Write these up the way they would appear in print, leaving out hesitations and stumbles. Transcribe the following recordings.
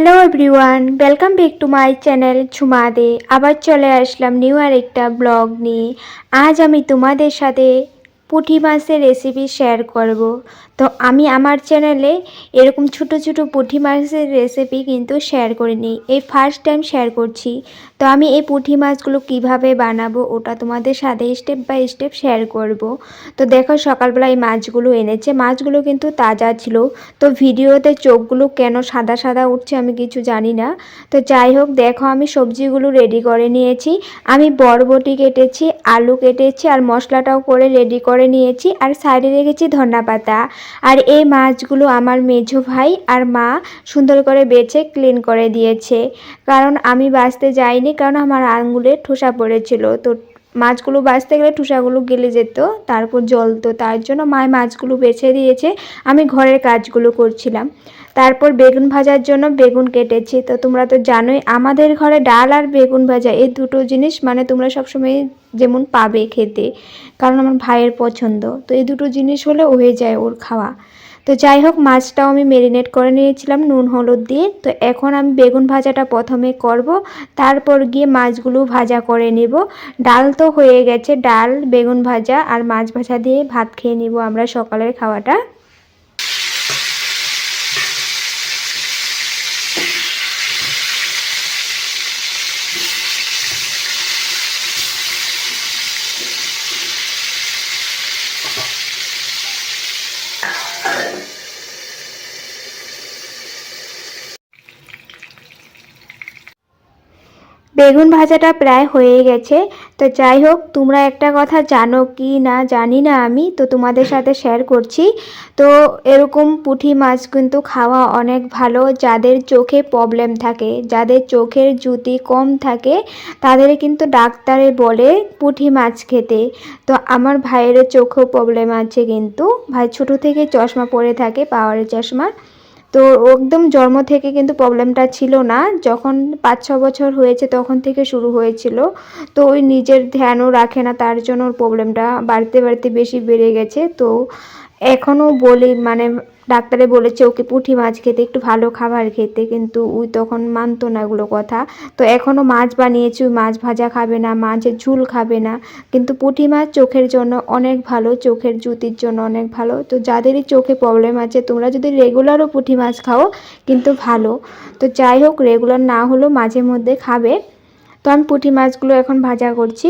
Hello everyone, welcome back to my channel Jhuma De. আবার চলে আসলাম new আর একটা ব্লগ নিয়ে। আজ আমি তোমাদের সাথে পুঁটি মাছের রেসিপি শেয়ার করব। তো আমি আমার চ্যানেলে এরকম ছোট ছোট পুঁটি মাছের রেসিপি কিন্তু শেয়ার করিনি, এই ফার্স্ট টাইম শেয়ার করছি। তো আমি এই পুঁটি মাছগুলো কিভাবে বানাবো ওটা তোমাদের সাথে স্টেপ বাই স্টেপ শেয়ার করব। তো দেখো সকালবেলা এই মাছগুলো এনেছে, মাছগুলো কিন্তু তাজা ছিল। তো ভিডিওতে চোখগুলো কেন সাদা সাদা উঠছে আমি কিছু জানি না। তো যাই হোক, দেখো আমি সবজিগুলো রেডি করে নিয়েছি। আমি বরবটি কেটেছি, আলু কেটেছি, আর মশলাটাও করে রেডি করে নিয়েছি, আর সাইডে রেখেছি ধনেপাতা। আর এই মাছগুলো আমার মেঝো ভাই আর মা সুন্দর করে বেছে ক্লিন করে দিয়েছে, কারণ আমি বাছতে যাইনি, কারণ আমার আঙুলে ঠোসা পড়েছিল। তো মাছগুলো বাছতে গেলে ঠোসাগুলো গেলে যেত, তারপর জ্বলতো, তার জন্য মায় মাছগুলো বেছে দিয়েছে। আমি ঘরের কাজগুলো করছিলাম। তারপর বেগুন ভাজার জন্য বেগুন কেটেছি। তো তোমরা তো জানোই আমাদের ঘরে ডাল আর বেগুন ভাজা এই দুটো জিনিস মানে তোমরা সবসময় যেমন পাবে খেতে, কারণ আমার ভাইয়ের পছন্দ। তো এই দুটো জিনিস হলে হয়ে যায় ওর খাওয়া। তো যাই হোক, মাছটাও আমি ম্যারিনেট করে নিয়েছিলাম নুন হলুদ দিয়ে। তো এখন আমি বেগুন ভাজাটা প্রথমে করব, তারপর গিয়ে মাছগুলো ভাজা করে নেব। ডাল তো হয়ে গেছে, ডাল বেগুন ভাজা আর মাছ ভাজা দিয়ে ভাত খেয়ে নিব আমরা সকালের খাওয়াটা। বেগুন ভাজাটা প্রায় হয়ে গেছে। তো যাই হোক, তোমরা একটা কথা জানো কি না জানি না, আমি তো তোমাদের সাথে শেয়ার করছি। তো এরকম পুঁটি মাছ কিন্তু খাওয়া অনেক ভালো। যাদের চোখে প্রবলেম থাকে, যাদের চোখের জ্যোতি কম থাকে, তাদের কিন্তু ডাক্তারে বলে পুঁটি মাছ খেতে। তো আমার ভাইয়েরও চোখেও প্রবলেম আছে, কিন্তু ভাই ছোটো থেকে চশমা পরে থাকে, পাওয়ারের চশমা। তো একদম জন্ম থেকে কিন্তু প্রবলেমটা ছিল না, যখন 5-6 বছর হয়েছে তখন থেকে শুরু হয়েছিল। তো ওই নিজের ধ্যানও রাখে না, তার জন্য ওর প্রবলেমটা বাড়তে বাড়তে বেশি বেড়ে গেছে। তো এখনও বলি মানে ডাক্তারে বলেছে ওকে পুঁটি মাছ খেতে, একটু ভালো খাবার খেতে, কিন্তু ওই তখন মানতো না এগুলো কথা। তো এখনও মাছ বানিয়েছি, ওই মাছ ভাজা খাবে না, মাছের ঝোল খাবে না। কিন্তু পুঁটি মাছ চোখের জন্য অনেক ভালো, চোখের জ্যোতির জন্য অনেক ভালো। তো যাদেরই চোখে প্রবলেম আছে, তোমরা যদি রেগুলারও পুঁটি মাছ খাও কিন্তু ভালো। তো যাই হোক, রেগুলার না হলেও মাঝে মধ্যে খাবে। তো আমি পুঁটি মাছগুলো এখন ভাজা করছি।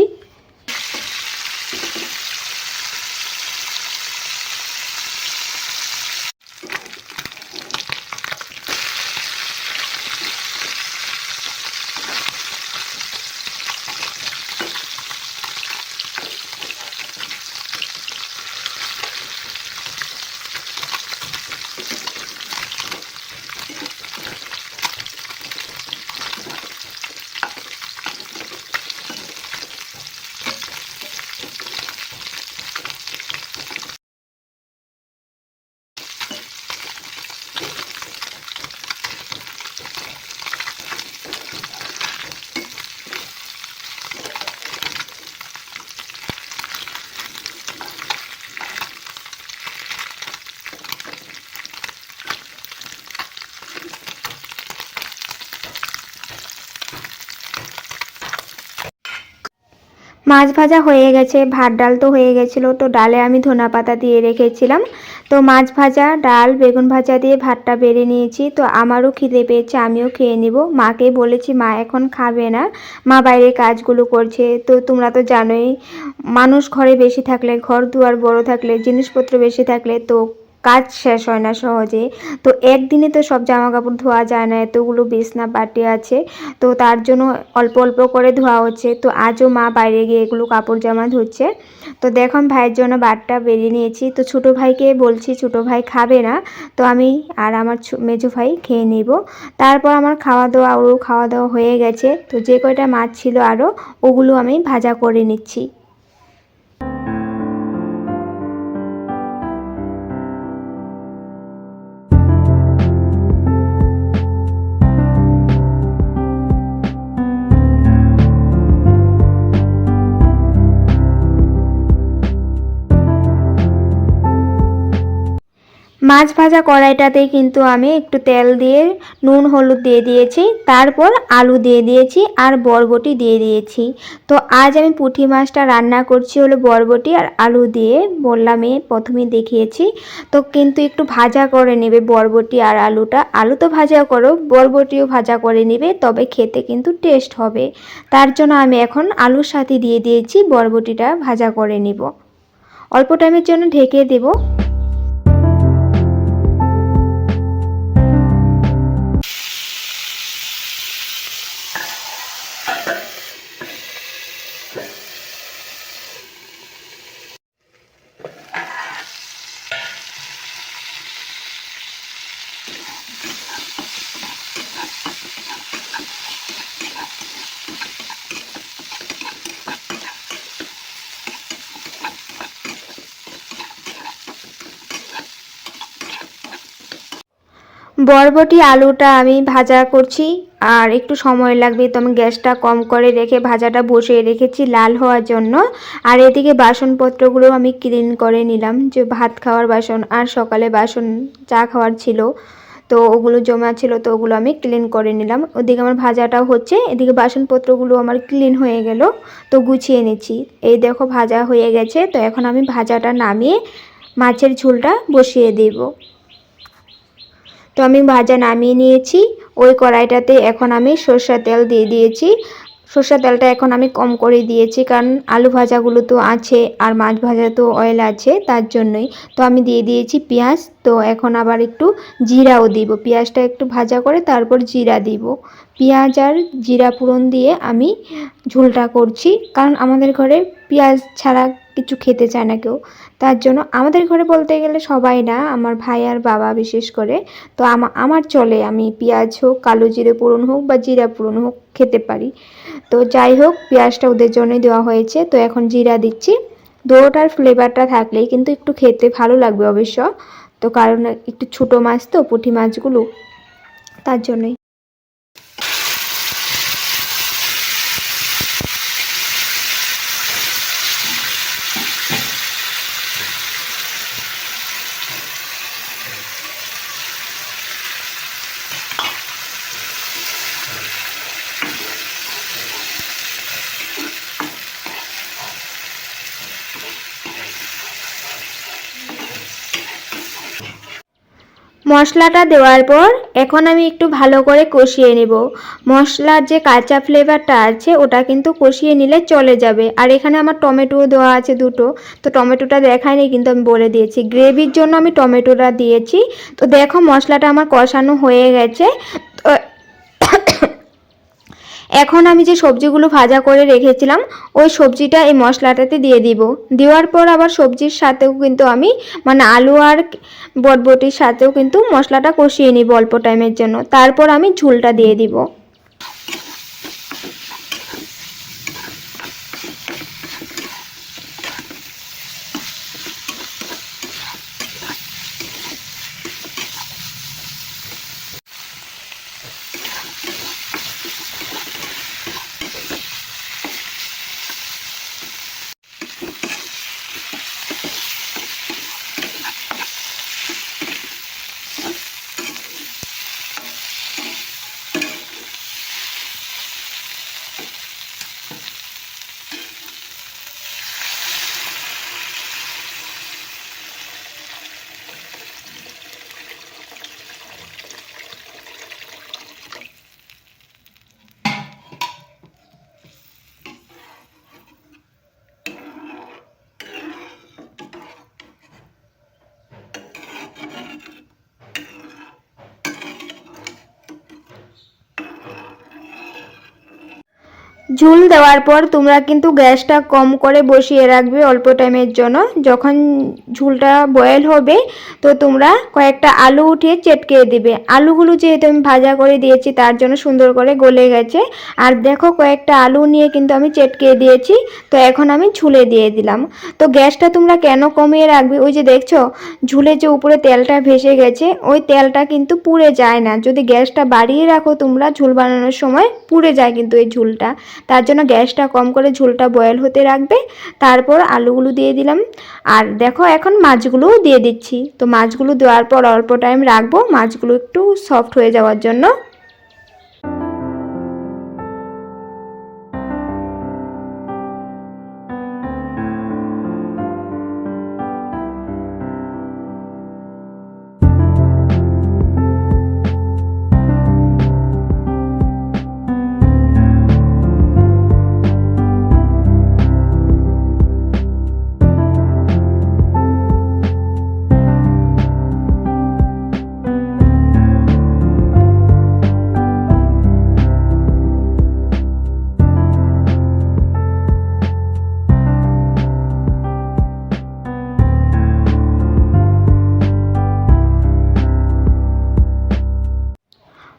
মাছ ভাজা হয়ে গেছে, ভাত ডাল তো হয়ে গেছিলো। তো ডালে আমি ধনেপাতা দিয়ে রেখেছিলাম। তো মাছ ভাজা, ডাল, বেগুন ভাজা দিয়ে ভাতটা বেড়ে নিয়েছি। তো আমারও খিদে পেয়েছে, আমিও খেয়ে নিব। মাকে বলেছি, মা এখন খাবে না, মা বাইরে কাজগুলো করছে। তো তোমরা তো জানোই, মানুষ ঘরে বেশি থাকলে, ঘর দুয়ার বড় থাকলে, জিনিসপত্র বেশি থাকলে তো কাজ শেষ হয় না সহজে। তো একদিনে তো সব জামা কাপড় ধোয়া যায় না, এতগুলো বিছনা পাটি আছে। তো তার জন্য অল্প অল্প করে ধোয়া হচ্ছে। তো আজও মা বাইরে গিয়ে এগুলো কাপড় জামা ধুচ্ছে। তো দেখো আমি ভাইয়ের জন্য ভাতটা বেরিয়ে নিয়েছি। তো ছোটো ভাইকে বলছি, ছোটো ভাই খাবে না। তো আমি আর আমার মেজো ভাই খেয়ে নিব। তারপর আমার খাওয়া দাওয়া, ওরও খাওয়া দাওয়া হয়ে গেছে। তো যে কয়টা মাছ ছিল আরও, ওগুলো আমি ভাজা করে নিচ্ছি। মাছ ভাজা কড়াইটাতেই কিন্তু আমি একটু তেল দিয়ে নুন হলুদ দিয়ে দিয়েছি, তারপর আলু দিয়ে দিয়েছি আর বরবটি দিয়ে দিয়েছি। তো আজ আমি পুঁটি মাছটা রান্না করছি হলো বরবটি আর আলু দিয়ে, বললামই প্রথমেই দেখিয়েছি। তো কিন্তু একটু ভাজা করে নেবে বরবটি আর আলুটা, আলু তো ভাজা করো, বরবটিও ভাজা করে নেবে, তবে খেতে কিন্তু টেস্ট হবে। তার জন্য আমি এখন আলুর সাথে দিয়ে দিয়েছি, বরবটিটা ভাজা করে নিব। অল্প টাইমের জন্য ঢেকে দেব। বরবটি আলুটা আমি ভাজা করছি আর একটু সময় লাগবে, তো আমি গ্যাসটা কম করে রেখে ভাজাটা বসিয়ে রেখেছি লাল হওয়ার জন্য। আর এদিকে বাসনপত্রগুলো আমি ক্লিন করে নিলাম, যে ভাত খাওয়ার বাসন আর সকালে বাসন চা খাওয়ার ছিল, তো ওগুলো জমা ছিল, তো ওগুলো আমি ক্লিন করে নিলাম। ওদিকে আমার ভাজাটাও হচ্ছে, এদিকে বাসনপত্রগুলো আমার ক্লিন হয়ে গেল, তো গুছিয়ে নিচ্ছি। এই দেখো ভাজা হয়ে গেছে, তো এখন আমি ভাজাটা নামিয়ে মাছের ঝোলটা বসিয়ে দেব। তো আমি ভাজা নামিয়ে নিয়েছি। ওই কড়াইটাতে এখন আমি সরষের তেল দিয়ে দিয়েছি। সরষের তেলটা এখন আমি কম করে দিয়েছি, কারণ আলু ভাজাগুলো তো আছে আর মাছ ভাজা তো অয়েল আছে, তার জন্যই। তো আমি দিয়ে দিয়েছি পেঁয়াজ। তো এখন আবার একটু জিরাও দিব, পেঁয়াজটা একটু ভাজা করে তারপর জিরা দিব। পেঁয়াজ আর জিরা ফোড়ন দিয়ে আমি ঝোলটা করছি, কারণ আমাদের ঘরে পেঁয়াজ ছাড়া কিছু খেতে চায় না কেউ। তার জন্য আমাদের ঘরে বলতে গেলে সবাই না, আমার ভাই আর বাবা বিশেষ করে। তো আমার চলে, আমি পেঁয়াজ হোক, কালো জিরে ফোড়ন হোক বা জিরা ফোড়ন হোক খেতে পারি। তো যাই হোক, পেঁয়াজটা ওদের জন্যই দেওয়া হয়েছে। তো এখন জিরা দিচ্ছি। দুটোটার ফ্লেভারটা থাকলেই কিন্তু একটু খেতে ভালো লাগবে অবশ্য। তো কারণ একটু ছোটো মাছ তো পুঁটি মাছগুলো, তার জন্যই। মশলাটা দেওয়ার পর এখন আমি একটু ভালো করে কষিয়ে নেব। মশলার যে কাঁচা ফ্লেভারটা আছে ওটা কিন্তু কষিয়ে নিলে চলে যাবে। আর এখানে আমার টমেটোও দেওয়া আছে দুটো, তো টমেটোটা দেখায়নি কিন্তু আমি বলে দিয়েছি, গ্রেভির জন্য আমি টমেটোটা দিয়েছি। তো দেখো মশলাটা আমার কষানো হয়ে গেছে। তো এখন আমি যে সবজিগুলো ভাজা করে রেখেছিলাম ওই সবজিটা এই মশলাটাতে দিয়ে দিব। দেওয়ার পর আবার সবজির সাথেও কিন্তু আমি আলু আর বরবটির সাথেও কিন্তু মশলাটা কষিয়ে নিব অল্প টাইমের জন্য, তারপর আমি ঝোলটা দিয়ে দিব। ঝোল দেওয়ার পর তোমরা কিন্তু গ্যাসটা কম করে বসিয়ে রাখবে অল্প টাইমের জন্য। যখন ঝোলটা বয়েল হবে তো তোমরা কয়েকটা আলু উঠিয়ে চেটকে দিবে। আলুগুলো যেহেতু আমি ভাজা করে দিয়েছি তার জন্য সুন্দর করে গলে গেছে। আর দেখো কয়েকটা আলু নিয়ে কিন্তু আমি চেটকে দিয়েছি। তো এখন আমি ঝুলে দিয়ে দিলাম। তো গ্যাসটা তোমরা কেন কমিয়ে রাখবে, ওই যে দেখছো ঝুলে যে উপরে তেলটা ভেসে গেছে, ওই তেলটা কিন্তু পুড়ে যায় না। যদি গ্যাসটা বাড়িয়ে রাখো তোমরা ঝোল বানানোর সময় পুড়ে যায় কিন্তু এই ঝোলটা। তার জন্য গ্যাসটা কম করে ঝোলটা বয়েল হতে রাখবে। তারপর আলুগুলো দিয়ে দিলাম, আর দেখো এখন মাছগুলোও দিয়ে দিচ্ছি। তো মাছগুলো দেওয়ার পর অল্প টাইম রাখবো মাছগুলো একটু সফট হয়ে যাওয়ার জন্য।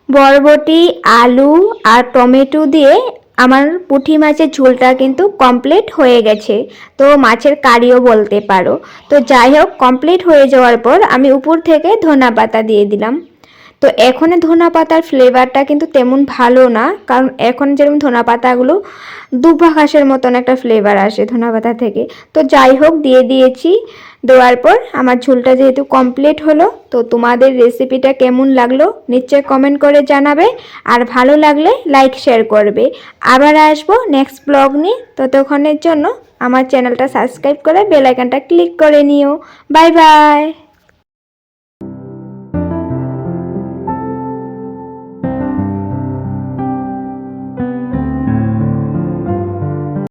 বরবটি, আলু আর টমেটো দিয়ে আমার পুঁটি মাছের ঝোলটা কিন্তু কমপ্লিট হয়ে গেছে। তো মাছের কারিও বলতে পারো। তো যাই হোক, কমপ্লিট হয়ে যাওয়ার পর আমি উপর থেকে ধনেপাতা দিয়ে দিলাম। তো এখন ধনেপাতার ফ্লেভারটা কিন্তু তেমন ভালো না, কারণ এখন যেরকম ধনেপাতাগুলো দুভা ঘাসের মতন একটা ফ্লেভার আসে ধনেপাতা থেকে। তো যাই হোক, দিয়ে দিয়েছি। দেওয়ার পর আমার ঝোলটা যেহেতু কমপ্লিট হলো, তো তোমাদের রেসিপিটা কেমন লাগলো নিশ্চয়ই কমেন্ট করে জানাবে, আর ভালো লাগলে লাইক শেয়ার করবে। আবার আসবো নেক্সট ব্লগ নিয়ে। ততক্ষণের জন্য আমার চ্যানেলটা সাবস্ক্রাইব করে বেল আইকনটা ক্লিক করে নিও। Bye bye.